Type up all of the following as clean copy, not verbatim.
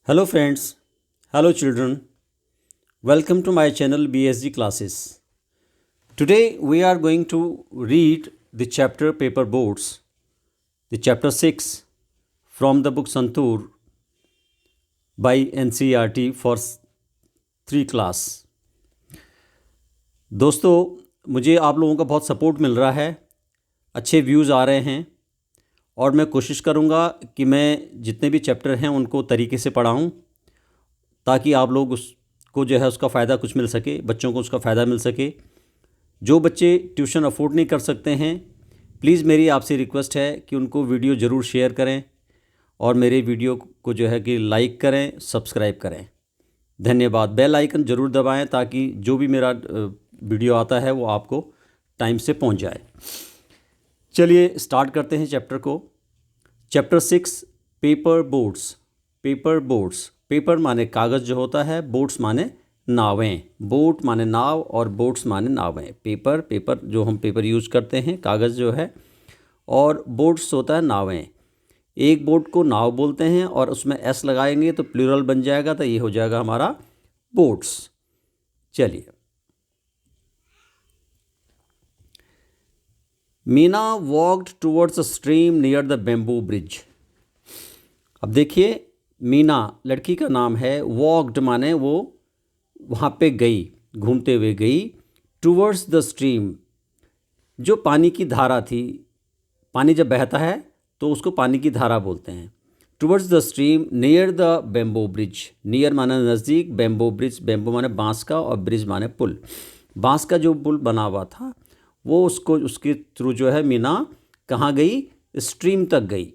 Hello friends, hello children. Welcome to my channel BSG classes. Today we are going to read the chapter Paper Boats, the chapter 6 from the book Santur by NCERT for 3 class. दोस्तों मुझे आप लोगों का बहुत support मिल रहा है, अच्छे views आ रहे हैं और मैं कोशिश करूँगा कि मैं जितने भी चैप्टर हैं उनको तरीके से पढ़ाऊँ ताकि आप लोग उसको जो है उसका फ़ायदा कुछ मिल सके, बच्चों को उसका फ़ायदा मिल सके। जो बच्चे ट्यूशन अफोर्ड नहीं कर सकते हैं, प्लीज़ मेरी आपसे रिक्वेस्ट है कि उनको वीडियो ज़रूर शेयर करें और मेरे वीडियो को जो है कि लाइक करें, सब्सक्राइब करें। धन्यवाद। बेल आइकन ज़रूर दबाएं ताकि जो भी मेरा वीडियो आता है वो आपको टाइम से पहुंच जाए। चलिए स्टार्ट करते हैं चैप्टर को। Chapter 6 paper boats. Paper boats, paper माने कागज़ जो होता है, बोट्स माने नावें। बोट माने नाव और बोट्स माने नावें। पेपर पेपर जो हम पेपर यूज़ करते हैं, कागज़ जो है, और बोट्स होता है नावें। एक बोट को नाव बोलते हैं और उसमें एस लगाएंगे तो प्लूरल बन जाएगा, तो ये हो जाएगा हमारा बोट्स। चलिए, Meena walked towards a stream near the bamboo bridge. अब देखिए, मीना लड़की का नाम है, वॉक्ड माने वो वहाँ पे गई, घूमते हुए गई। टूवर्ड्स द स्ट्रीम, जो पानी की धारा थी, पानी जब बहता है तो उसको पानी की धारा बोलते हैं। Towards the stream near the bamboo bridge. Near माने नज़दीक, बेम्बो ब्रिज, बेम्बो माने बांस का और ब्रिज माने पुल। बांस का जो पुल बना हुआ था वो उसके थ्रू जो है मीना कहाँ गई? स्ट्रीम तक गई,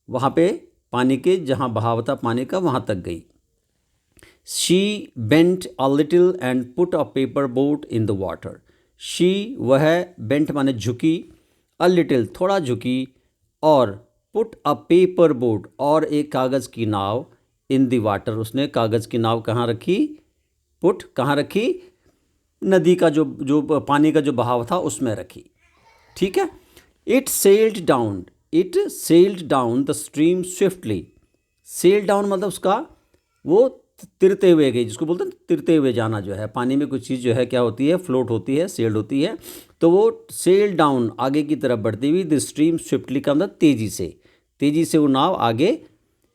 वहाँ पे पानी के जहाँ बहाव था पानी का वहाँ तक गई। She bent a little and put a paper boat in the water. She वह, बेंट माने झुकी, अ लिटिल थोड़ा झुकी, और पुट अ पेपर बोट और एक कागज़ की नाव, इन द वाटर उसने कागज़ की नाव कहाँ रखी? पुट कहाँ रखी? नदी का जो पानी का जो बहाव था उसमें रखी। ठीक है। It sailed down the stream swiftly. Sail down मतलब उसका वो तिरते हुए गई, जिसको बोलते हैं तिरते हुए जाना, जो है पानी में कुछ चीज़ जो है क्या होती है, फ्लोट होती है, सेल्ड होती है। तो वो सेल डाउन आगे की तरफ बढ़ती हुई, द स्ट्रीम स्विफ्टली का मतलब तेज़ी से वो नाव आगे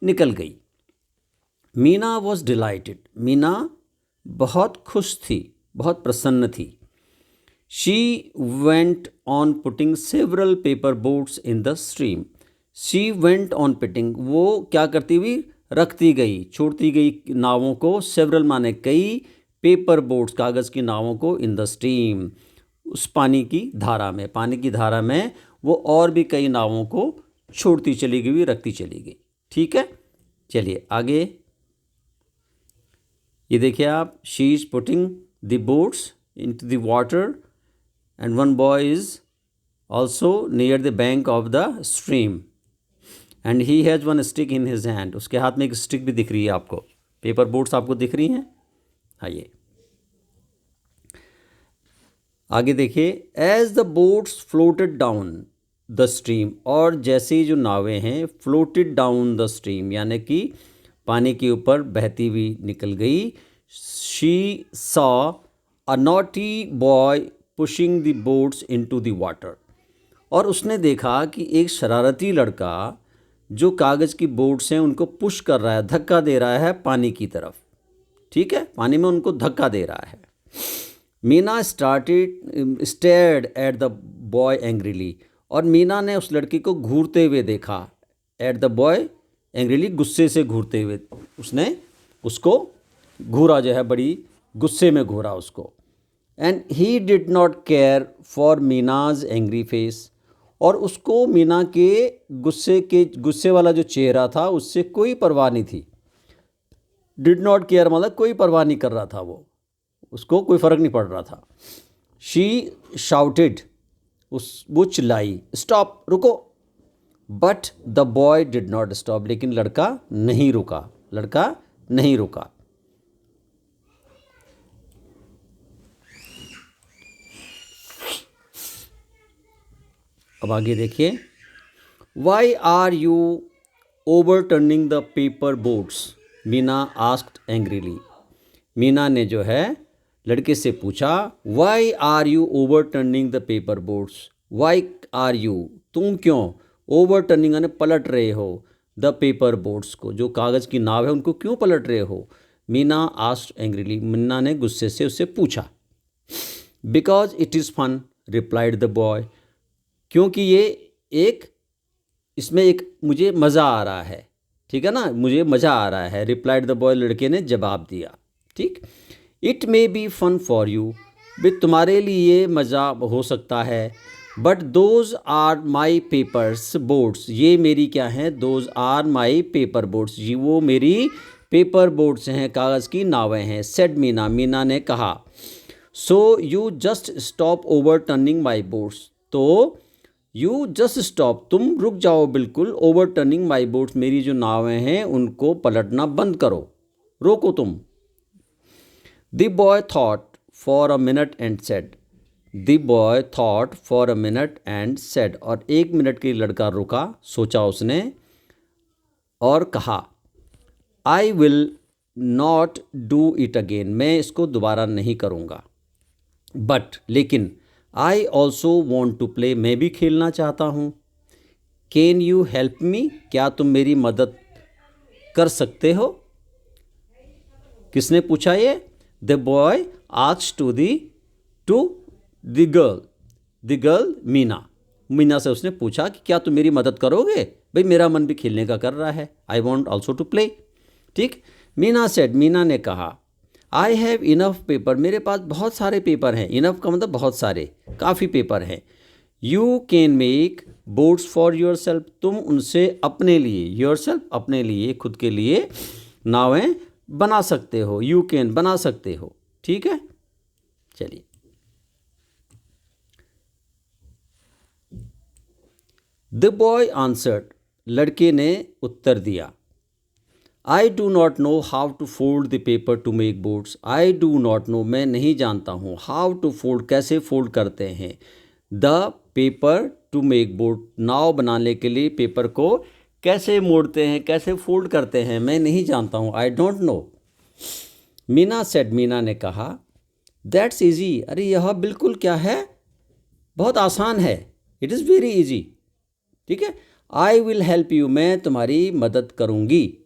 निकल गई। Meena was dilated. मीना बहुत खुश थी, बहुत प्रसन्न थी। She went on putting several paper boats in the stream. She went on putting, वो क्या करती हुई? रखती गई, छोड़ती गई नावों को, सेवरल माने कई, पेपर बोट्स कागज़ की नावों को, इन द स्ट्रीम उस पानी की धारा में, पानी की धारा में वो और भी कई नावों को छोड़ती चली गई, रखती चली गई। ठीक है, चलिए आगे। ये देखिए आप, she is putting the boats into the water and one boy is also near the bank of the stream and he has one stick in his hand. उसके हाथ में एक स्टिक भी दिख रही है आपको। पेपर बोट्स आपको दिख रही हैं। आइए आगे देखिए। As the boats floated down the stream, और जैसे ही जो नावें हैं फ्लोटेड डाउन द स्ट्रीम यानी कि पानी के ऊपर बहती हुई निकल गई। She saw a naughty boy pushing the boats into the water, और उसने देखा कि एक शरारती लड़का जो कागज़ की बोट्स हैं उनको पुश कर रहा है, धक्का दे रहा है पानी की तरफ। ठीक है, पानी में उनको धक्का दे रहा है। Meena stared at the boy angrily, और मीना ने उस लड़के को घूरते हुए देखा। एट द बॉय एंग्रीली, गुस्से से घूरते हुए उसने उसको घूरा, जो है बड़ी गुस्से में घूरा उसको। And he did not care for Meena's angry face, और उसको मीना के गुस्से वाला जो चेहरा था उससे कोई परवाह नहीं थी। डिड नॉट केयर मतलब कोई परवाह नहीं कर रहा था, उसको कोई फ़र्क नहीं पड़ रहा था। शी शाउटेड, वो चिल्लाई, स्टॉप, रुको। But the boy did not stop, लेकिन लड़का नहीं रुका। अब आगे देखिए। Why are you overturning the paper boats. Meena asked angrily. Meena ने जो है लड़के से पूछा, why are you overturning the paper boards, why are you, तुम क्यों, ओवर टर्निंग यानी पलट रहे हो, द पेपर बोर्ड्स को, जो कागज़ की नाव है उनको क्यों पलट रहे हो। मीना आस्क्ड एंग्रीली, मीना ने गुस्से से उससे पूछा। Because it is fun, replied the boy, क्योंकि ये एक इसमें एक मुझे मज़ा आ रहा है, ठीक है ना, मुझे मज़ा आ रहा है, रिप्लाइड द बॉय, लड़के ने जवाब दिया। ठीक, it may be fun for you, भी तुम्हारे लिए मज़ा हो सकता है, but those are my papers boards, ये मेरी क्या हैं, those are my paper boards, ये वो मेरी पेपर बोर्ड्स हैं, कागज़ की नावें हैं, सेड मीना, मीना ने कहा। So you just stop over turning my boards, तो यू जस्ट स्टॉप, तुम रुक जाओ बिल्कुल, ओवर टर्निंग माई बोट्स, मेरी जो नावें हैं उनको पलटना बंद करो, रोको तुम। The boy thought for a minute and said, the boy thought for a minute and said, और 1 मिनट के लिए लड़का रुका, सोचा उसने और कहा, I will not do it again, मैं इसको दोबारा नहीं करूँगा, बट लेकिन I also want to play, मैं भी खेलना चाहता हूँ। कैन यू हेल्प मी, क्या तुम मेरी मदद कर सकते हो। किसने पूछा ये, the boy asked to the girl Meena, Meena से उसने पूछा कि क्या तुम मेरी मदद करोगे, भाई मेरा मन भी खेलने का कर रहा है, I want also to play. ठीक, मीना सेड, मीना ने कहा, आई हैव इनफ पेपर, मेरे पास बहुत सारे पेपर हैं, इनफ का मतलब बहुत सारे, काफ़ी पेपर हैं। You can make boards for your self, तुम उनसे अपने लिए, योर सेल्फ अपने लिए, खुद के लिए नावें बना सकते हो, यू कैन बना सकते हो। ठीक है, चलिए। द बॉय आंसर्ड, लड़के ने उत्तर दिया, I do not know how to fold the paper to make boats, I do not know, मैं नहीं जानता हूँ, हाउ टू फोल्ड, कैसे फोल्ड करते हैं, the paper to make boat, नाव बनाने के लिए पेपर को कैसे मोड़ते हैं, कैसे फोल्ड करते हैं, मैं नहीं जानता हूँ, I don't know. Meena said, Meena ने कहा, दैट्स ईजी, अरे यह बिल्कुल क्या है, बहुत आसान है, इट इज़ वेरी ईजी। ठीक है, आई विल हेल्प यू, मैं तुम्हारी मदद करूँगी।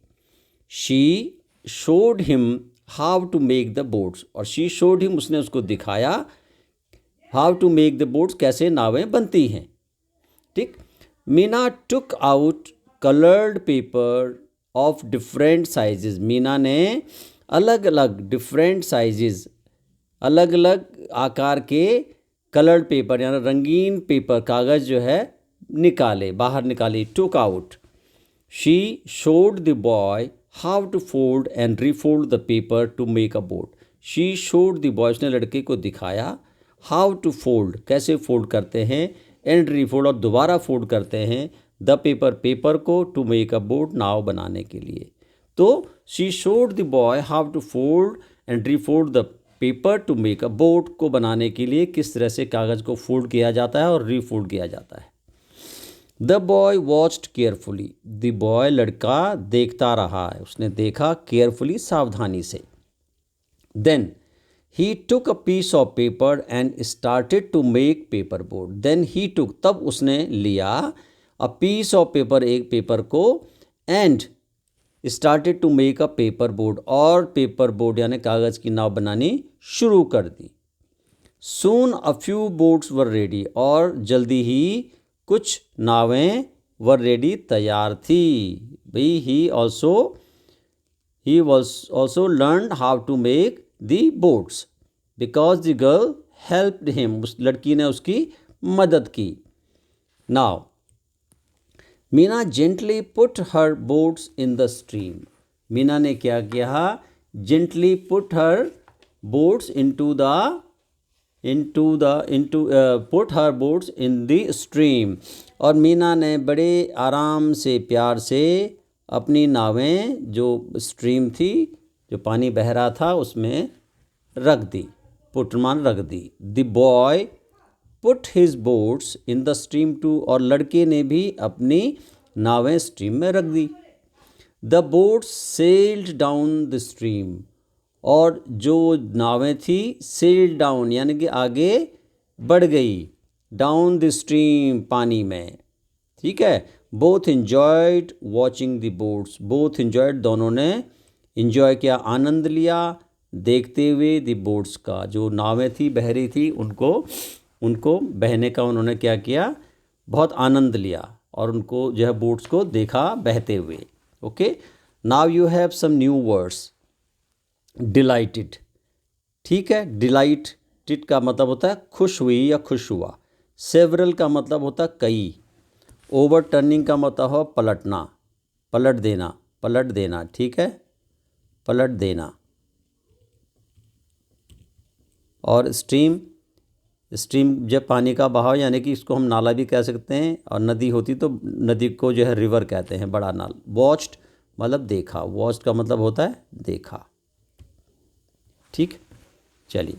She showed him how to make the boats, और शी शोड हिम, उसने उसको दिखाया, how to make the boats, कैसे नावें बनती हैं। ठीक, Meena took out coloured paper of different sizes, Meena ने अलग अलग डिफरेंट साइजेस, अलग अलग आकार के कलर्ड पेपर यानी रंगीन पेपर, कागज़ जो है निकाले, बाहर निकाले, took out. She showed the boy how to fold and refold the paper to make a boat, she showed the boy, उसने लड़के को दिखाया, हाउ टू फोल्ड, कैसे फोल्ड करते हैं, एंड रीफोल्ड, और दोबारा फोल्ड करते हैं, द पेपर, पेपर को, टू मेक अ बोर्ड, नाव बनाने के लिए। तो she showed the boy how to fold and refold the paper to make a board, को बनाने के लिए किस तरह से कागज़ को फोल्ड किया जाता है और रीफोल्ड किया जाता है। The boy watched carefully, the boy, लड़का देखता रहा है, उसने देखा, केयरफुली, सावधानी से। Then he took a piece of paper and started to make paper boat, then he took, तब उसने लिया, अ पीस ऑफ पेपर, एक पेपर को, and started to make a paper boat, और पेपर बोर्ड यानी कागज़ की नाव बनानी शुरू कर दी। Soon a few boats were ready, और जल्दी ही कुछ नावें वर रेडी, तैयार थी। भाई he was also learn how to make the boats because the girl helped him, उस लड़की ने उसकी मदद की। Now Meena gently put her boats in the stream, Meena ने क्या किया, gently put her boats put her boats in the stream, और मीना ने बड़े आराम से, प्यार से अपनी नावें, जो स्ट्रीम थी, जो पानी बह रहा था, उसमें रख दी, पुटमान रख दी। The boy put his boats in the stream too, और लड़के ने भी अपनी नावें स्ट्रीम में रख दी। The boat sailed down the stream, और जो नावें थी सेल्ड डाउन यानी कि आगे बढ़ गई, डाउन द स्ट्रीम पानी में, ठीक है। Both enjoyed watching the boats, both enjoyed दोनों ने इन्जॉय किया, आनंद लिया देखते हुए द बोट्स का, जो नावें थी बह रही थी उनको बहने का उन्होंने क्या किया, बहुत आनंद लिया और उनको जो है बोट्स को देखा बहते हुए। Okay, now you have some new words. Delighted, ठीक है, डिलाइटेड का मतलब होता है खुश हुई या खुश हुआ। सेवरल का मतलब होता है कई। ओवरटर्निंग का मतलब हो पलटना, पलट देना, ठीक है, पलट देना। और स्ट्रीम जब पानी का बहाव, यानी कि इसको हम नाला भी कह सकते हैं, और नदी होती तो नदी को जो है रिवर कहते हैं, बड़ा नाल। वॉच्ड मतलब देखा, वॉच्ड का मतलब होता है देखा, ठीक। चलिए,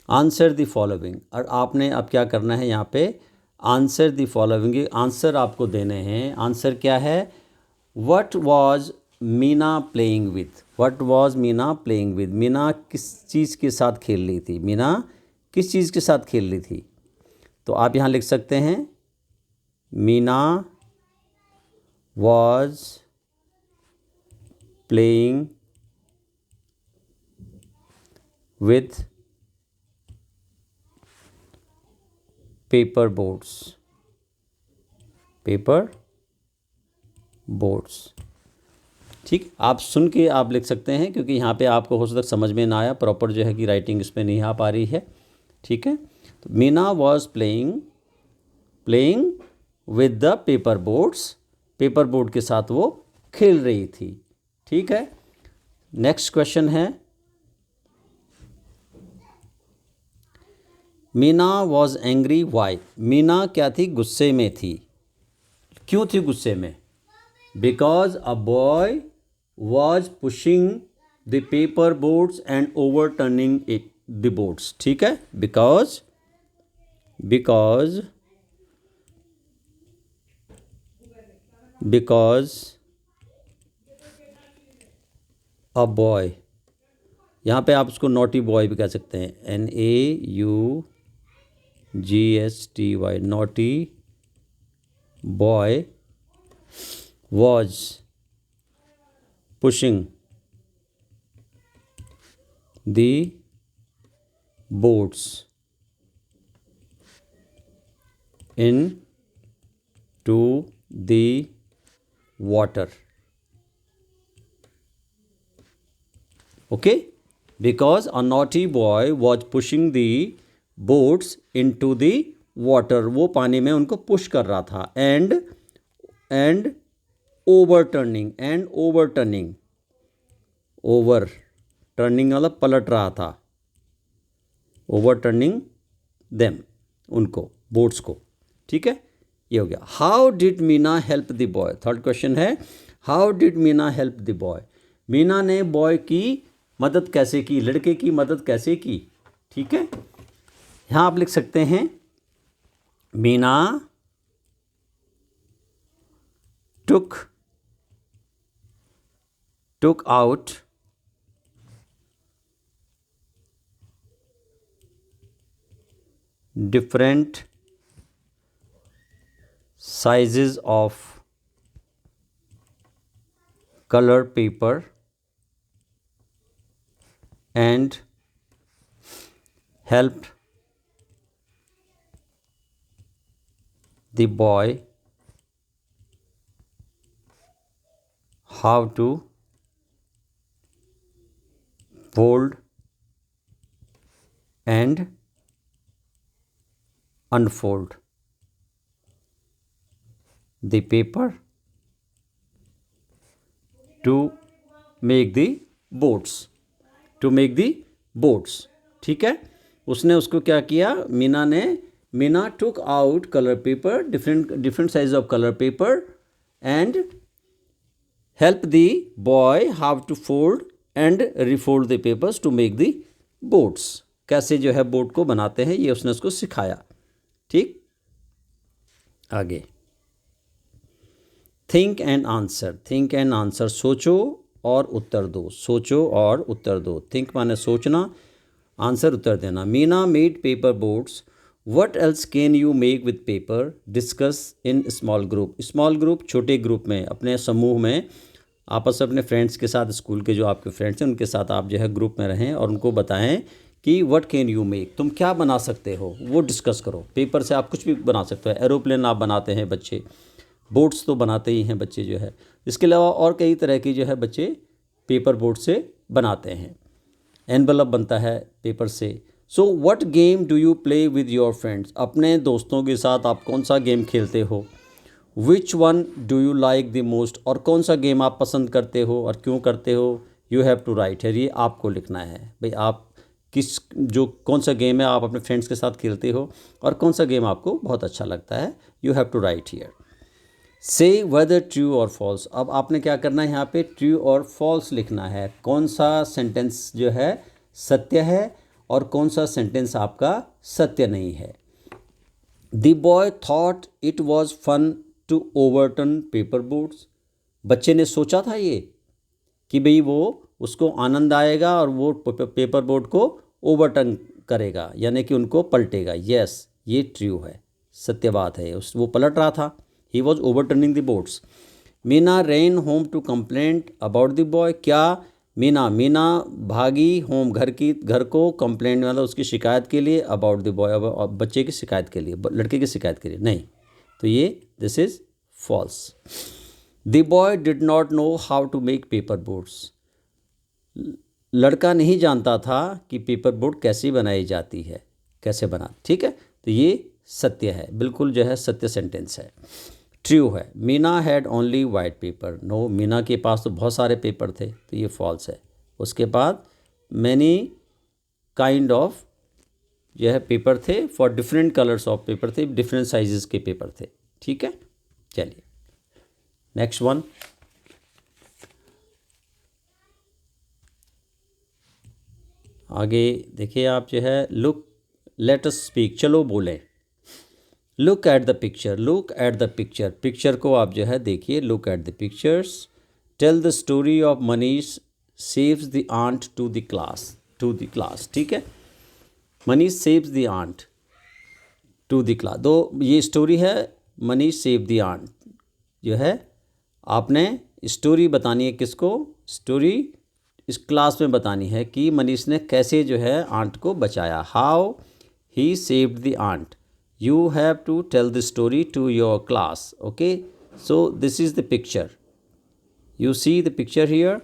आंसर द फॉलोइंग, और आपने अब क्या करना है यहाँ पे, आंसर द फॉलोइंग, आंसर आपको देने हैं। आंसर क्या है, what was Meena playing with, what was Meena playing with, Meena किस चीज़ के साथ खेल रही थी, मीना किस चीज़ के साथ खेल रही थी। तो आप यहाँ लिख सकते हैं Meena was playing with paper boats, ठीक। आप सुन के आप लिख सकते हैं, क्योंकि यहाँ पे आपको हो सकता है समझ में ना आया, प्रॉपर जो है कि राइटिंग इसमें नहीं आ पा रही है, ठीक है। तो Meena was playing with the paper boat के साथ वो खेल रही थी, ठीक है। नेक्स्ट क्वेश्चन है, Meena was angry Y, Meena क्या थी, गुस्से में थी। क्यों थी गुस्से में, because a boy was pushing the paper boats and overturning the boats, ठीक है। बिकॉज अ बॉय, यहाँ पे आप उसको नॉटी बॉय भी कह सकते हैं, NAUGSTY, naughty boy was pushing the boats in to the water, okay, because a naughty boy was pushing the boats into the water, वो पानी में उनको पुश कर रहा था, and overturning मतलब पलट रहा था, overturning them, उनको बोट्स को, ठीक है। ये हो गया। How did Meena help the boy, third question है, how did Meena help the boy, Meena ने बॉय की मदद कैसे की, लड़के की मदद कैसे की, ठीक है। यहाँ आप लिख सकते हैं Meena took out different sizes of color paper and helped the boy how to fold and unfold the paper to make the boats, ठीक है। उसने उसको क्या किया, Meena took out color paper, different sizes of color paper and help the boy how to fold and refold the papers to make the boats, कैसे जो है boat को बनाते हैं ये उसने उसको सिखाया, ठीक। आगे think and answer, think and answer, सोचो और उत्तर दो, सोचो और उत्तर दो। थिंक माने सोचना, आंसर उत्तर देना। Meena made paper boats, what else can you make with paper, discuss in small group. Small group छोटे ग्रुप में, अपने समूह में, आपस में अपने फ्रेंड्स के साथ, स्कूल के जो आपके फ्रेंड्स हैं उनके साथ आप जो है ग्रुप में रहें और उनको बताएं कि व्हाट कैन यू मेक, तुम क्या बना सकते हो, वो डिस्कस करो। पेपर से आप कुछ भी बना सकते हो, एरोप्लेन आप बनाते हैं बच्चे, बोट्स तो बनाते ही हैं बच्चे जो है। इसके अलावा और कई तरह की जो है बच्चे पेपर बोट से बनाते हैं। एनवलप बनता है पेपर से। So what game do you play with your friends, अपने दोस्तों के साथ आप कौन सा गेम खेलते हो। Which one do you like the most, और कौन सा गेम आप पसंद करते हो और क्यों करते हो। यू हैव टू राइट है, ये आपको लिखना है भाई, आप किस जो कौन सा गेम है आप अपने फ्रेंड्स के साथ खेलते हो और कौन सा गेम आपको बहुत अच्छा लगता है। You have to write here. Say whether true और फॉल्स, अब आपने क्या करना है, यहाँ पे ट्रू और फॉल्स लिखना है। कौन सा सेंटेंस जो है सत्य है और कौन सा सेंटेंस आपका सत्य नहीं है। The boy thought it was fun to overturn paper boats, बच्चे ने सोचा था ये कि भाई वो उसको आनंद आएगा और वो पेपर बोट को ओवरटर्न करेगा, यानी कि उनको पलटेगा। यस, ये ट्रू है, सत्य बात है, वो पलट रहा था। He was overturning the boats. Meena ran home to complaint about the boy, क्या मीना भागी होम, घर को कंप्लेंट वाला उसकी शिकायत के लिए, अबाउट द बॉय बच्चे की शिकायत के लिए, लड़के की शिकायत के लिए नहीं, तो ये this is false. The boy did not know how to make paper boats, लड़का नहीं जानता था कि पेपर बोट कैसी बनाई जाती है, कैसे बना, ठीक है, तो ये सत्य है, बिल्कुल जो है सत्य सेंटेंस है, ट्रू है। Meena had only white paper, no, Meena के पास तो बहुत सारे पेपर थे, तो ये फॉल्स है। उसके बाद मैनी काइंड ऑफ जो है पेपर थे, for different colours of paper थे, डिफरेंट साइजेस के पेपर थे, ठीक है। चलिए नेक्स्ट वन, आगे देखिए आप जो है, लुक लेट अस स्पीक, चलो बोलें। Look at the picture, look at the picture, picture को आप जो है देखिए, look at the pictures. Tell the story of Manish saves the aunt to the class, ठीक है। Manish saves the aunt to the class, दो ये स्टोरी है, मनीष सेव द आंट जो है, आपने स्टोरी बतानी है, किसको, स्टोरी इस क्लास में बतानी है कि मनीष ने कैसे जो है आंट को बचाया, how he saved the aunt. You have to tell the story to your class, okay? So this is the picture. You see the picture here.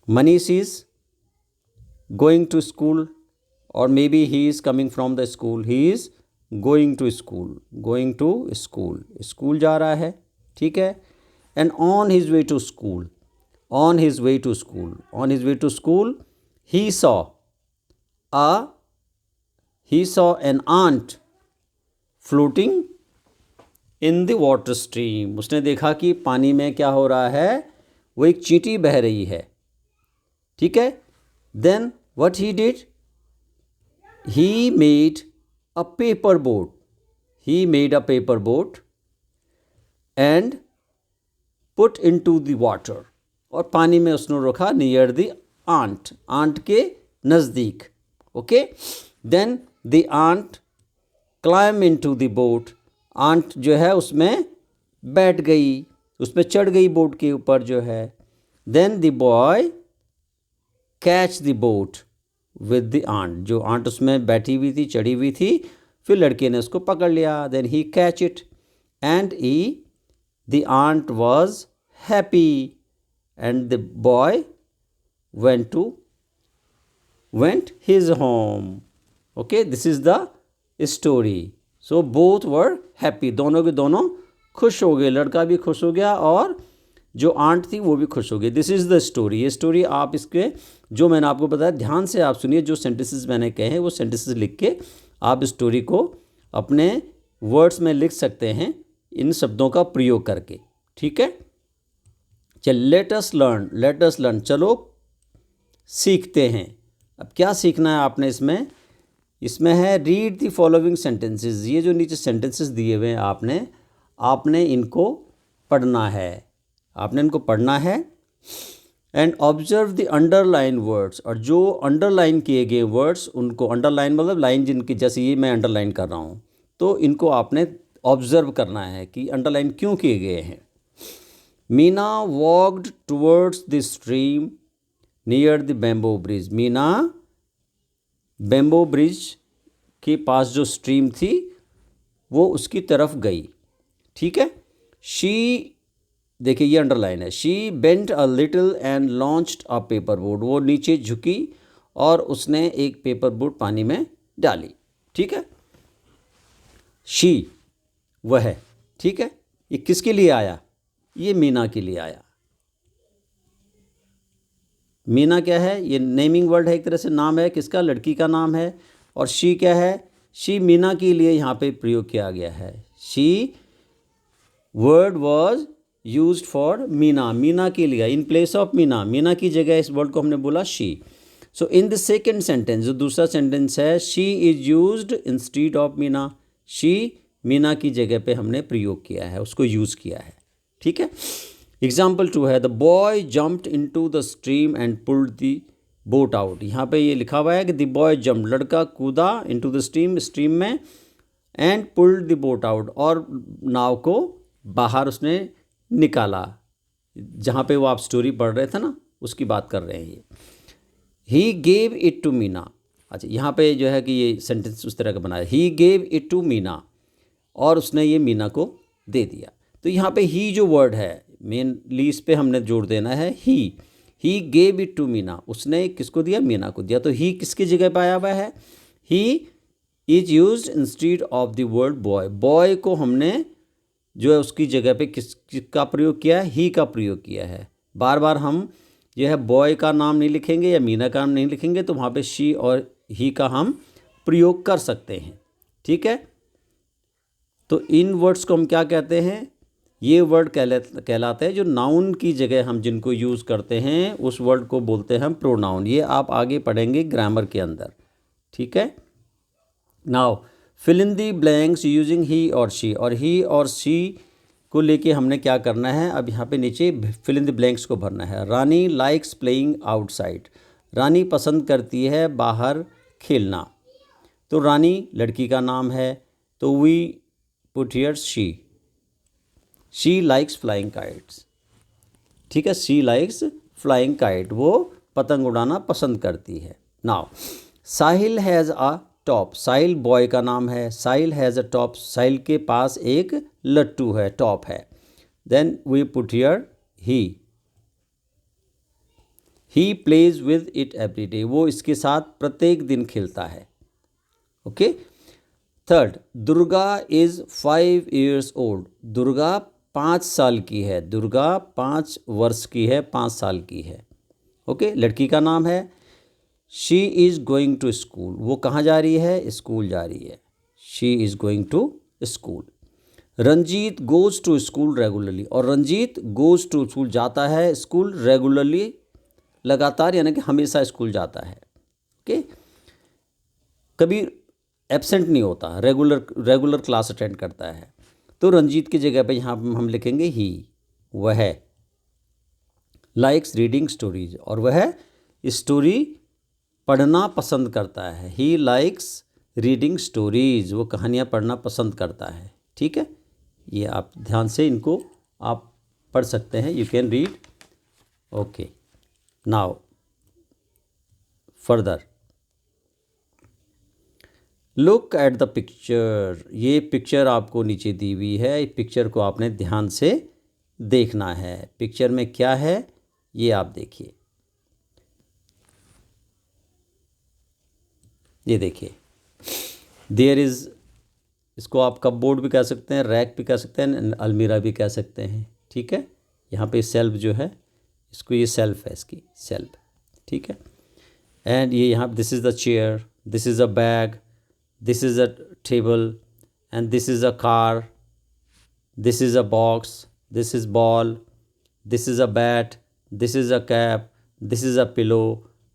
Manish is going to school, or maybe he is coming from the school. He is going to school, school जा रहा है, ठीक है। And on his way to school, he saw an ant floating in the water stream. उसने देखा कि पानी में क्या हो रहा है, वो एक चींटी बह रही है, ठीक है। Then what he did? He made a paper boat. And put into the water. और पानी में उसने रखा near the ant, आंट के नज़दीक, okay? Then the ant climb into the boat, aunt जो है उसमें बैठ गई, उसमें चढ़ गई बोट के ऊपर जो है। Then the boy catch the boat with the ant, जो आंट उसमें बैठी हुई थी, चढ़ी हुई थी, फिर लड़के ने उसको पकड़ लिया। Then he catch it and the ant was happy and the boy went his home. Okay, this is the story. So both were happy, दोनों के दोनों खुश हो गए, लड़का भी खुश हो गया और जो आंट थी वो भी खुश हो गई। दिस इज़ द स्टोरी, ये स्टोरी आप इसके जो मैंने आपको बताया ध्यान से आप सुनिए, जो सेंटेंसेस मैंने कहे हैं वो सेंटेंसेस लिख के आप स्टोरी को अपने वर्ड्स में लिख सकते हैं इन शब्दों का प्रयोग करके, ठीक है। चल लेट अस लर्न, चलो सीखते हैं। अब क्या सीखना है आपने इसमें, इसमें है रीड द फॉलोइंग सेंटेंसेस। ये जो नीचे सेंटेंसेस दिए हुए हैं आपने इनको पढ़ना है, आपने इनको पढ़ना है। And observe the underline words, और जो अंडरलाइन किए गए वर्ड्स उनको, अंडरलाइन मतलब लाइन जिनकी, जैसे ये मैं अंडरलाइन कर रहा हूँ, तो इनको आपने ऑब्जर्व करना है कि अंडरलाइन क्यों किए गए हैं। Meena walked towards the stream near the bamboo bridge. Meena bamboo bridge के पास जो स्ट्रीम थी वो उसकी तरफ गई, ठीक है। शी, देखिए ये अंडरलाइन है, she bent a little and launched a paper boat. वो नीचे झुकी और उसने एक पेपर बोट पानी में डाली, ठीक है। शी वह, ठीक है। ये किसके लिए आया? ये मीना के लिए आया। मीना क्या है? ये नेमिंग वर्ड है, एक तरह से नाम है किसका? लड़की का नाम है। और शी क्या है? शी मीना के लिए यहाँ पे प्रयोग किया गया है। She word was used for Meena, Meena के लिए, in place of Meena, Meena की जगह इस वर्ड को हमने बोला she. So in the second sentence, जो दूसरा सेंटेंस है, she is used instead of Meena. She Meena की जगह पे हमने प्रयोग किया है, उसको यूज़ किया है, ठीक है। एग्जाम्पल 2 है, the boy jumped into the stream and pulled the boat out. यहाँ पे ये लिखा हुआ है कि द बॉय जम्प, लड़का कूदा, इनटू द स्ट्रीम, स्ट्रीम में, and pulled the boat out, और नाव को बाहर उसने निकाला। जहाँ पे वो आप स्टोरी पढ़ रहे थे ना, उसकी बात कर रहे हैं ये। He gave it to Meena. अच्छा, यहाँ पे जो है कि ये सेंटेंस उस तरह का बनाया, he gave it to Meena, और उसने ये मीना को दे दिया। तो यहाँ पे ही जो वर्ड है, मेनली इस पे हमने जोर देना है। He gave it to Meena, उसने किसको दिया? मीना को दिया। तो ही किसकी जगह पे आया हुआ है? He is used instead of the word boy. Boy को हमने जो है उसकी जगह पे किसका प्रयोग किया है? ही का प्रयोग किया है। बार बार हम जो है बॉय का नाम नहीं लिखेंगे या मीना का नाम नहीं लिखेंगे, तो वहाँ पे शी और ही का हम प्रयोग कर सकते हैं, ठीक है। तो इन वर्ड्स को हम क्या कहते हैं? ये वर्ड कहलाते हैं जो नाउन की जगह हम जिनको यूज़ करते हैं, उस वर्ड को बोलते हैं हम प्रोनाउन। ये आप आगे पढ़ेंगे ग्रामर के अंदर, ठीक है। Now fill in the blanks using he और शी, और ही और शी को लेके हमने क्या करना है? अब यहाँ पे नीचे फिल इन द ब्लैंक्स को भरना है। रानी लाइक्स प्लेइंग आउटसाइड। रानी पसंद करती है बाहर खेलना। तो रानी लड़की का नाम है, तो we put here she. She likes flying kites, ठीक है। शी लाइक्स फ्लाइंग काइट, वो पतंग उड़ाना पसंद करती है। Now Sahil has a top. Sahil boy का नाम है। साहिल हैज़ अ टॉप, साहिल के पास एक लट्टू है, टॉप है। Then we put here he plays with it every day, वो इसके साथ प्रत्येक दिन खेलता है, okay. Third, Durga is 5 years old. Durga 5 साल की है। दुर्गा 5 वर्ष की है, 5 साल की है, ओके। लड़की का नाम है। She is going to school, वो कहाँ जा रही है? स्कूल जा रही है। She is going to school. Ranjit goes to school regularly, और रंजीत गोज़ टू स्कूल, जाता है स्कूल, रेगुलरली लगातार, यानी कि हमेशा स्कूल जाता है, ओके। कभी एब्सेंट नहीं होता, रेगुलर क्लास अटेंड करता है। तो रंजीत की जगह पे यहाँ हम लिखेंगे ही। वह लाइक्स रीडिंग स्टोरीज, और वह स्टोरी पढ़ना पसंद करता है। ही लाइक्स रीडिंग स्टोरीज, वो कहानियाँ पढ़ना पसंद करता है, ठीक है। ये आप ध्यान से इनको आप पढ़ सकते हैं, you can read, okay. Now further look at the picture. ये पिक्चर आपको नीचे दी हुई है, इस पिक्चर को आपने ध्यान से देखना है। पिक्चर में क्या है ये आप देखिए, ये देखिए, देयर इज़, इसको आप कपबोर्ड भी कह सकते हैं, रैक भी कह सकते हैं, अलमीरा भी कह सकते हैं, ठीक है। यहाँ पे सेल्फ जो है, इसको ये सेल्फ है, इसकी सेल्फ, ठीक है। एंड ये यहाँ this is the chair, this is a bag, this is a table, and this is a car, this is a box, this is ball, this is a bat, this is a cap, this is a pillow,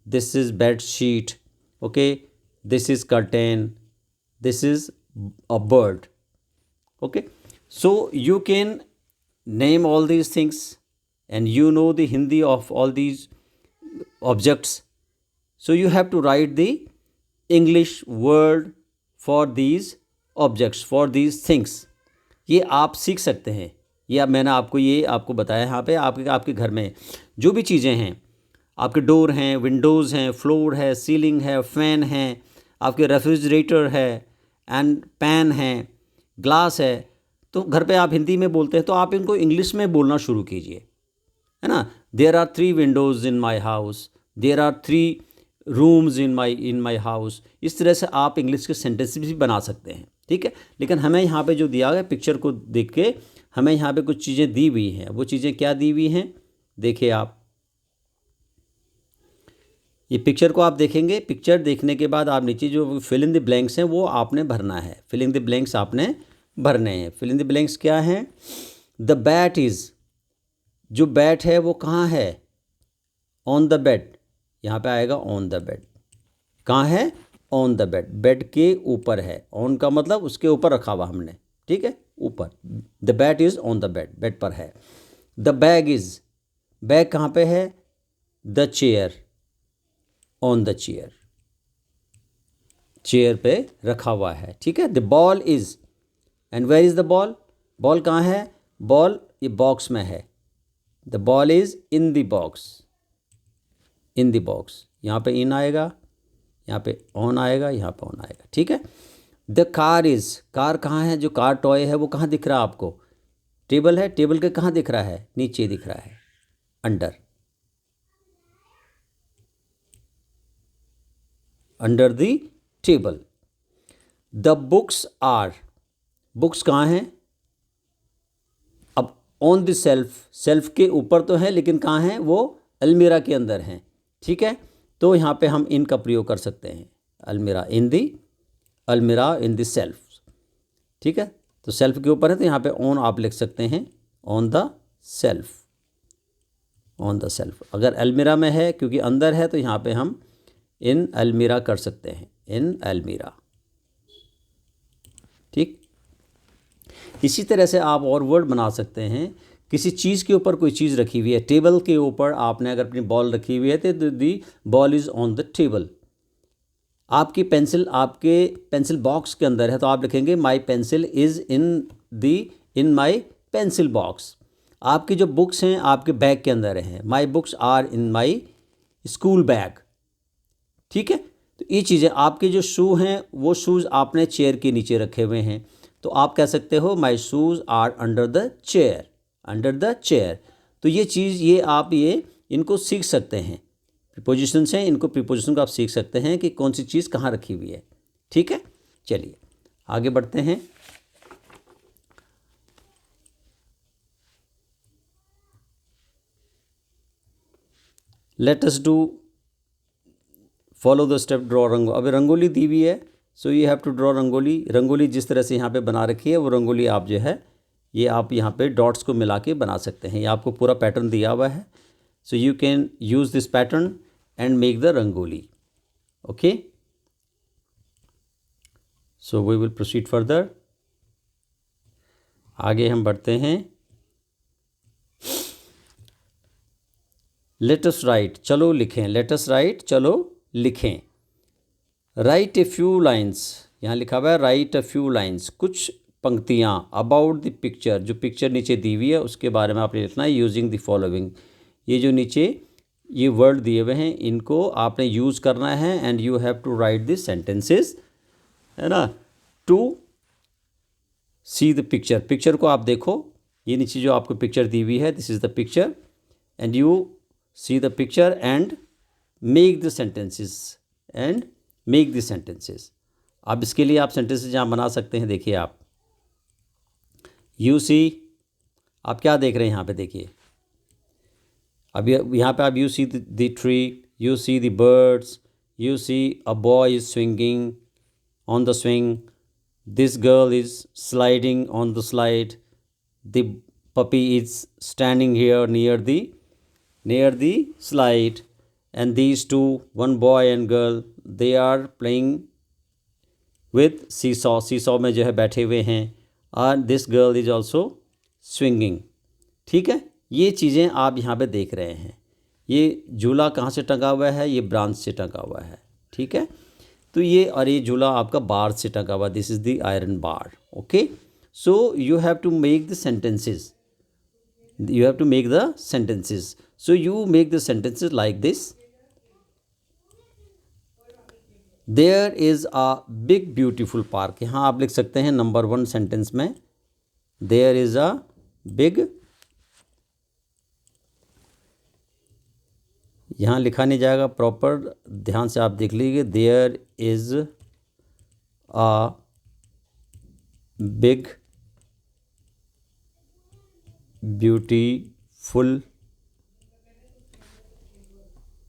this is bed sheet, okay, this is curtain, this is a bird. Okay, so you can name all these things, and you know the Hindi of all these objects. So you have to write the English word for these objects, for these things. ये आप सीख सकते हैं. ये अब मैंने आपको ये आपको बताया यहाँ पे. आपके घर में जो भी चीज़ें हैं, आपके डोर हैं, विंडोज़ हैं, फ्लोर है, सीलिंग है, फ़ैन है, आपके रेफ्रिजरेटर है, एंड पैन है, ग्लास है, तो घर पे आप हिंदी में बोलते हैं तो आप इनको इंग्लिश में बोलना शुरू कीजिए, है ना. There are 3 windows in my house, there are 3 rooms in my house. इस तरह से आप इंग्लिश के सेंटेंस भी बना सकते हैं. ठीक है, लेकिन हमें यहाँ पे जो दिया गया पिक्चर को देख के हमें यहाँ पे कुछ चीज़ें दी हुई हैं. वो चीज़ें क्या दी हुई हैं देखिए आप. ये पिक्चर को आप देखेंगे. पिक्चर देखने के बाद आप नीचे जो फिल इन द ब्लैंक्स हैं वो आपने भरना है. फिल इन द ब्लैंक्स आपने भरने हैं. फिल इन द ब्लैंक्स क्या हैं? द बैट इज़, जो बैट है वो कहाँ है? On the bed. यहाँ पे आएगा ऑन द बेड. कहाँ है? On the bed. बेड के ऊपर है. ऑन का मतलब उसके ऊपर रखा हुआ हमने. ठीक है, ऊपर. The bat is on the bed, bed पर है. द बैग इज़, बैग कहाँ पे है? The chair, on the chair, chair पे रखा हुआ है. ठीक है. The ball is, and where is the ball? Ball कहाँ है? बॉल ये बॉक्स में है. The ball is in the box, in the box. यहाँ पे इन आएगा, यहाँ पे ऑन आएगा, यहाँ पे ऑन आएगा. ठीक है. द कार इज़, कार कहाँ है? जो कार टॉय है वो कहाँ दिख रहा है आपको? टेबल है, टेबल के कहाँ दिख रहा है? नीचे दिख रहा है, under, under the table. The books are, books कहाँ हैं? अब ऑन द सेल्फ, सेल्फ के ऊपर तो है लेकिन कहाँ हैं? वो अलमीरा के अंदर हैं. ठीक है, तो यहाँ पे हम इन का प्रयोग कर सकते हैं. अलमीरा, इन दी अलमीरा, इन द सेल्फ. ठीक है, तो सेल्फ के ऊपर है तो यहाँ पे ऑन आप लिख सकते हैं, on the self, on the self. अगर अलमीरा में है क्योंकि अंदर है तो यहाँ पे हम इन अलमीरा कर सकते हैं, इन अलमीरा. ठीक. इसी तरह से आप और वर्ड बना सकते हैं. किसी चीज़ के ऊपर कोई चीज़ रखी हुई है, टेबल के ऊपर आपने अगर अपनी बॉल रखी हुई है तो the ball is on the table. आपकी पेंसिल आपके पेंसिल बॉक्स के अंदर है तो आप लिखेंगे my pencil is in my pencil box. आपकी जो बुक्स हैं आपके बैग के अंदर हैं, my books are in my school bag. ठीक है, तो ये चीज़ें. आपके जो शू हैं वो शूज़ आपने चेयर के नीचे रखे हुए हैं तो आप कह सकते हो my shoes are under the chair, under the chair. तो ये चीज़ ये आप ये इनको सीख सकते हैं. प्रीपोजिशंस हैं, इनको प्रीपोजिशन को आप सीख सकते हैं कि कौन सी चीज़ कहाँ रखी हुई है. ठीक है, चलिए आगे बढ़ते हैं. Let us do follow the step draw rangoli. अभी रंगोली दी हुई है so you have to draw rangoli. Rangoli जिस तरह से यहाँ पे बना रखी है वो रंगोली आप जो है ये आप यहाँ पे डॉट्स को मिला के बना सकते हैं. ये आपको पूरा पैटर्न दिया हुआ है so you can use this pattern and make the rangoli. Okay, so we will proceed further. आगे हम बढ़ते हैं. let us write, चलो लिखें. let us write, चलो लिखें. write a few lines, यहाँ लिखा हुआ है write a few lines, कुछ पंक्तियाँ. about the picture, जो पिक्चर नीचे दी हुई है उसके बारे में आपने लिखना है. using the following, ये जो नीचे ये वर्ड दिए हुए हैं इनको आपने यूज़ करना है. And you have to write this sentences, है ना, to see the picture. Picture को आप देखो. ये नीचे जो आपको पिक्चर दी हुई है this is the picture and you see the picture and make the sentences, and make the sentences. अब इसके लिए आप सेंटेंसेस जहाँ बना सकते हैं. देखिए आप यू सी, आप क्या देख रहे हैं यहाँ पे? देखिए अब यहाँ पे आप you see the tree, you see the birds, you see a boy is swinging on the swing, this girl is sliding on the slide, the puppy is standing here near the slide, and these two, one boy and girl, they are playing with seesaw, seesaw में जो है बैठे हुए हैं। और this girl is also swinging. ठीक है, ये चीज़ें आप यहाँ पे देख रहे हैं। ये झूला कहाँ से टंगा हुआ है? ये ब्रांच से टंगा हुआ है। ठीक है, तो ये झूला आपका बार से टंगा हुआ, this is the iron bar. Okay, so you have to make the sentences, you have to make the sentences. So you make the sentences like this. There is a big beautiful park. यहाँ आप लिख सकते हैं number 1 sentence में there is a big, यहाँ लिखा नहीं जाएगा प्रॉपर, ध्यान से आप देख लीजिए। there is a big beautiful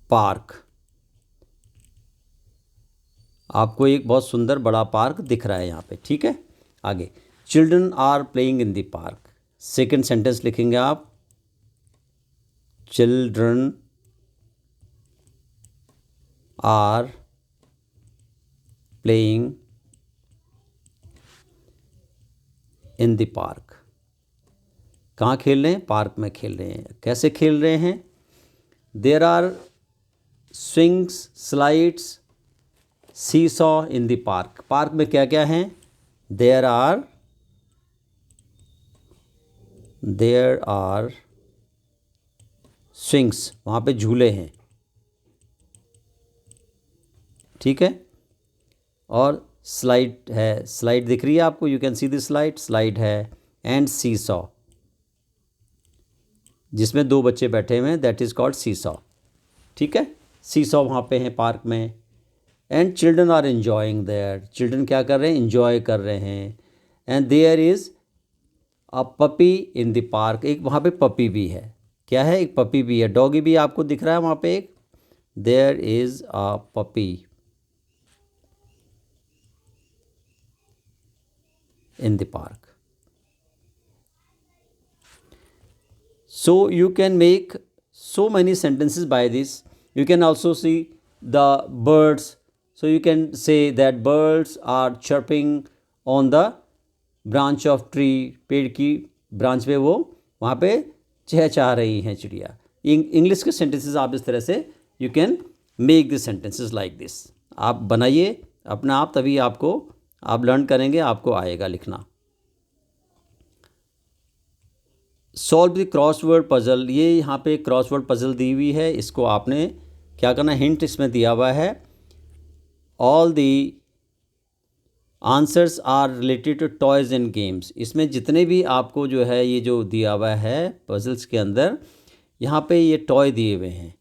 park. आपको एक बहुत सुंदर बड़ा पार्क दिख रहा है यहाँ पे। ठीक है, आगे children are playing in the park. Second sentence लिखेंगे आप, children are playing in the park. कहाँ खेल रहे हैं? पार्क में खेल रहे हैं। कैसे खेल रहे हैं? There are swings, slides, seesaw in the park. Park में क्या क्या हैं? देयर आर स्विंग्स, वहाँ पे झूले हैं। ठीक है, और स्लाइड है, स्लाइड दिख रही है आपको, you can see the slide, slide है। एंड सीसॉ, जिसमें 2 बच्चे बैठे हुए हैं, दैट इज़ कॉल्ड सीसॉ। ठीक है, सीसॉ वहाँ पे हैं पार्क में। And children are enjoying there, children क्या कर रहे हैं? इन्जॉय कर रहे हैं। And there is a puppy in the park, एक वहाँ पे पपी भी है। क्या है? एक पपी भी है, डॉगी भी आपको दिख रहा है वहाँ पे एक। There is a puppy in the park. So you can make so many sentences by this. You can also see the birds. So you can say that birds are chirping on the branch of tree. पेड़ की branch पे वो वहाँ पे चहचहा रही हैं चिड़िया। English के सेंटेंसेस आप इस तरह से you can make the sentences like this. आप बनाइए अपना आप, तभी आपको आप लर्न करेंगे, आपको आएगा लिखना। सॉल्व द क्रॉसवर्ड पजल, ये यहाँ पे क्रॉसवर्ड पजल दी हुई है, इसको आपने क्या करना, हिंट इसमें दिया हुआ है। All the answers are related to toys and games. इसमें जितने भी आपको जो है ये जो दिया हुआ है पजल्स के अंदर, यहाँ पे ये टॉय दिए हुए हैं,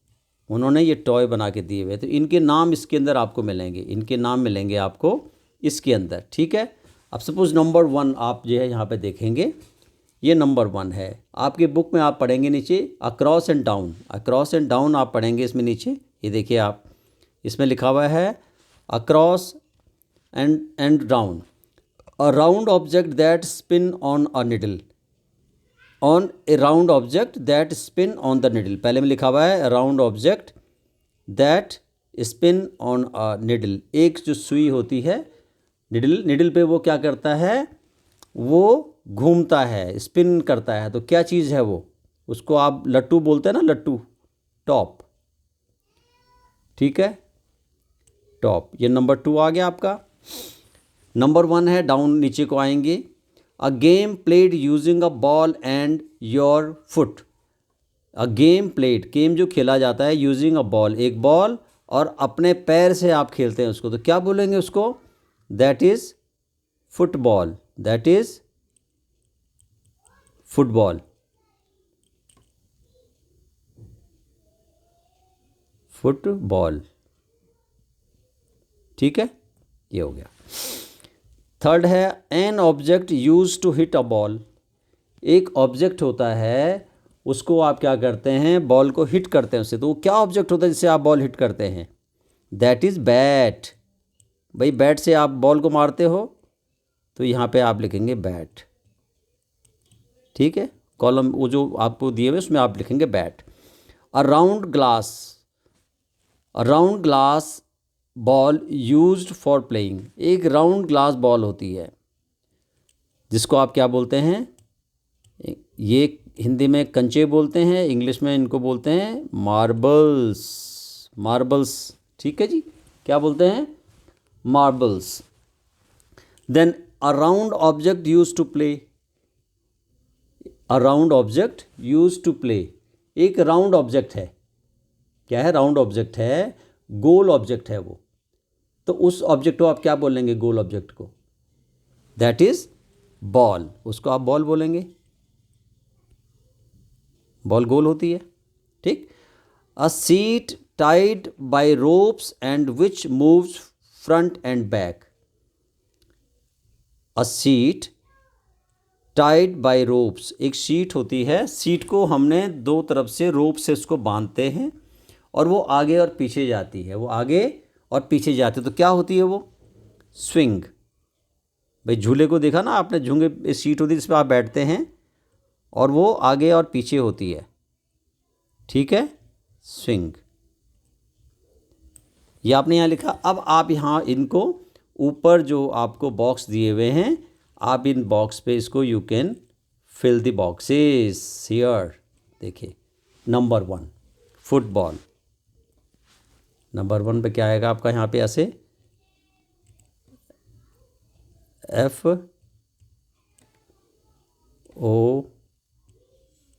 उन्होंने ये टॉय बना के दिए हुए, तो इनके नाम इसके अंदर आपको मिलेंगे, इनके नाम मिलेंगे आपको इसके अंदर। ठीक है, अब सपोज़ नंबर 1 आप जो है यहाँ पे देखेंगे, ये नंबर 1 है। आपके बुक में आप पढ़ेंगे नीचे across and down, across and down आप पढ़ेंगे इसमें नीचे। ये देखिए आप, इसमें लिखा हुआ है across and down. A round object that spin on a needle, on A round object that spin on the needle. पहले में लिखा हुआ है round object that spin on a needle. एक जो सुई होती है निडल पे वो क्या करता है? वो घूमता है, स्पिन करता है। तो क्या चीज़ है वो? उसको आप लट्टू बोलते हैं ना, लट्टू, टॉप। ठीक है, टॉप। ये नंबर 2 आ गया आपका। नंबर 1 है, डाउन नीचे को आएंगे। A game played using a ball and your foot. A game played, game जो खेला जाता है यूजिंग अ बॉल, एक बॉल और अपने पैर से आप खेलते हैं उसको, तो क्या बोलेंगे उसको? That is football, that is football. Football. ठीक है, ये हो गया। थर्ड है an object use to hit a ball. एक ऑब्जेक्ट होता है, उसको आप क्या करते हैं? बॉल को हिट करते हैं उससे। तो वो क्या ऑब्जेक्ट होता है जिससे आप बॉल हिट करते हैं? That is bat. भाई बैट से आप बॉल को मारते हो, तो यहाँ पे आप लिखेंगे बैट। ठीक है, कॉलम वो जो आपको दिए हुए उसमें आप लिखेंगे bat. A round glass, a round glass ball used for playing, एक राउंड ग्लास बॉल होती है जिसको आप क्या बोलते हैं, ये हिंदी में कंचे बोलते हैं, इंग्लिश में इनको बोलते हैं मार्बल्स। मार्बल्स, ठीक है जी, क्या बोलते हैं, marbles. Then a round object use to play, a round object use to play, एक राउंड ऑब्जेक्ट है, क्या है, राउंड ऑब्जेक्ट है, गोल ऑब्जेक्ट है वो, तो उस ऑब्जेक्ट को आप क्या बोलेंगे, गोल ऑब्जेक्ट को, दैट इज बॉल, उसको आप बॉल बोलेंगे, बॉल गोल होती है, ठीक। A seat tied by ropes and which moves front and back, a seat tied by ropes, एक सीट होती है, सीट को हमने दो तरफ से रोप से उसको बांधते हैं और वो आगे और पीछे जाती है, वो आगे और पीछे जाती है, तो क्या होती है वो, स्विंग। भाई झूले को देखा ना आपने, झूले एक सीट होती है जिस पर आप बैठते हैं और वो आगे और पीछे होती है, ठीक है, स्विंग। ये आपने यहाँ लिखा। अब आप यहाँ इनको ऊपर जो आपको बॉक्स दिए हुए हैं, आप इन बॉक्स पे इसको you can fill the boxes here. देखिए नंबर 1 फुटबॉल, नंबर 1 पे क्या आएगा आपका, यहाँ पे ऐसे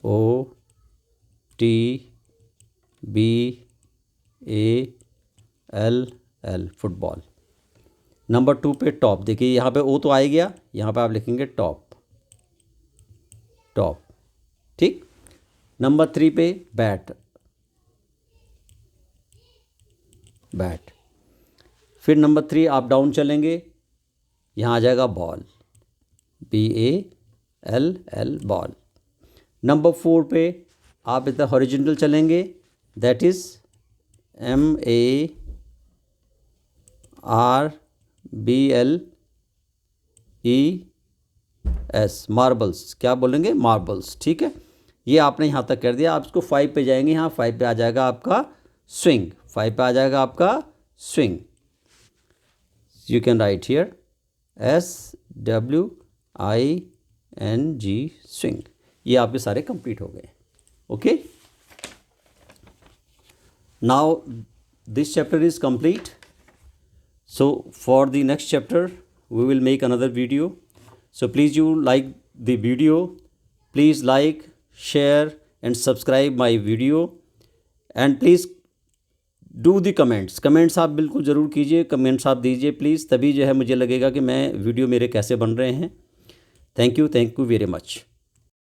FOOTBALL, फुटबॉल। नंबर 2 पे टॉप, देखिए यहाँ पे ओ तो आ ही गया, यहाँ पे आप लिखेंगे टॉप, टॉप, ठीक। नंबर 3 पे बैट, बैट। फिर नंबर 3 आप डाउन चलेंगे, यहाँ आ जाएगा बॉल, BALL, बॉल। नंबर 4 पे आप इधर हॉरिजॉन्टल चलेंगे, दैट इज़ MARBLES, मार्बल्स, क्या बोलेंगे, मार्बल्स, ठीक है। ये आपने यहाँ तक कर दिया। आप इसको 5 पे जाएंगे, यहाँ 5 पे आ जाएगा आपका स्विंग, 5 पे आ जाएगा आपका swing. You can write here SWING, swing. ये आपके सारे कंप्लीट हो गए, okay. Now this chapter is complete. So for the next chapter we will make another video. So please you like the video, please like, share and subscribe my video and please do the comments आप बिल्कुल ज़रूर कीजिए, comments आप दीजिए please, तभी जो है मुझे लगेगा कि मैं वीडियो मेरे कैसे बन रहे हैं। Thank you very much.